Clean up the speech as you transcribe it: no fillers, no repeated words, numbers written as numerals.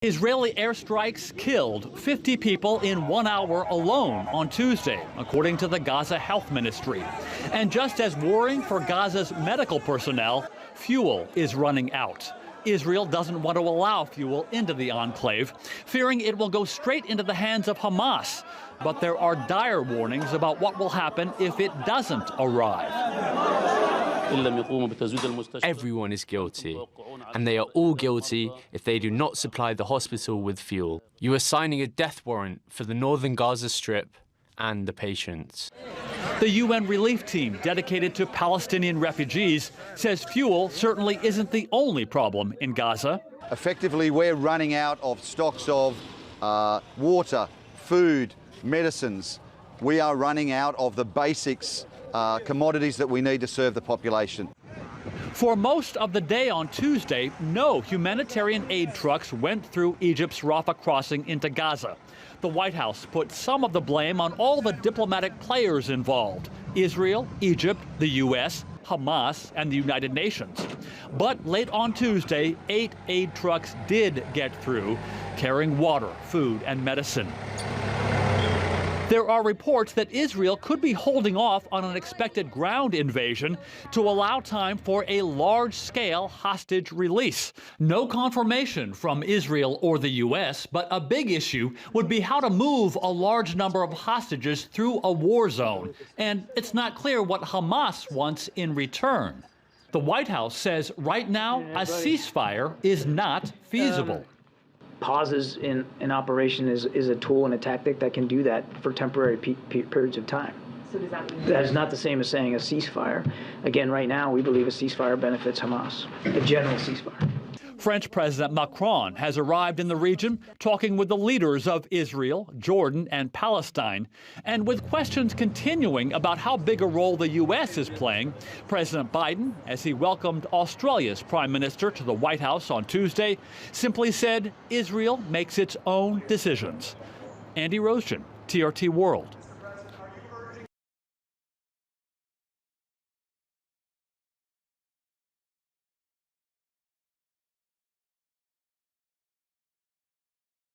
Israeli airstrikes killed 50 people in 1 hour alone on Tuesday, according to the Gaza Health Ministry. And just as worrying for Gaza's medical personnel, fuel is running out. Israel doesn't want to allow fuel into the enclave, fearing it will go straight into the hands of Hamas. But there are dire warnings about what will happen if it doesn't arrive. Everyone is guilty, and they are all guilty if they do not supply the hospital with fuel. You are signing a death warrant for the northern Gaza Strip and the patients. The UN relief team dedicated to Palestinian refugees says fuel certainly isn't the only problem in Gaza. Effectively, we're running out of stocks of water, food, medicines. We are running out of the basics, commodities that we need to serve the population. For most of the day on Tuesday, no humanitarian aid trucks went through Egypt's Rafah crossing into Gaza. The White House put some of the blame on all the diplomatic players involved: Israel, Egypt, the U.S., Hamas, and the United Nations. But late on Tuesday, 8 aid trucks did get through, carrying water, food, and medicine. There are reports that Israel could be holding off on an expected ground invasion to allow time for a large-scale hostage release. No confirmation from Israel or the U.S., but a big issue would be how to move a large number of hostages through a war zone. And it's not clear what Hamas wants in return. The White House says right now a ceasefire is not feasible. Pauses in operation is a tool and a tactic that can do that for temporary periods of time. So does that mean that is not the same as saying a ceasefire? Again, right now, we believe a ceasefire benefits Hamas, a general ceasefire. French President Macron has arrived in the region, talking with the leaders of Israel, Jordan, and Palestine. And with questions continuing about how big a role the U.S. is playing, President Biden, as he welcomed Australia's Prime Minister to the White House on Tuesday, simply said Israel makes its own decisions. Andy Rosen, TRT World.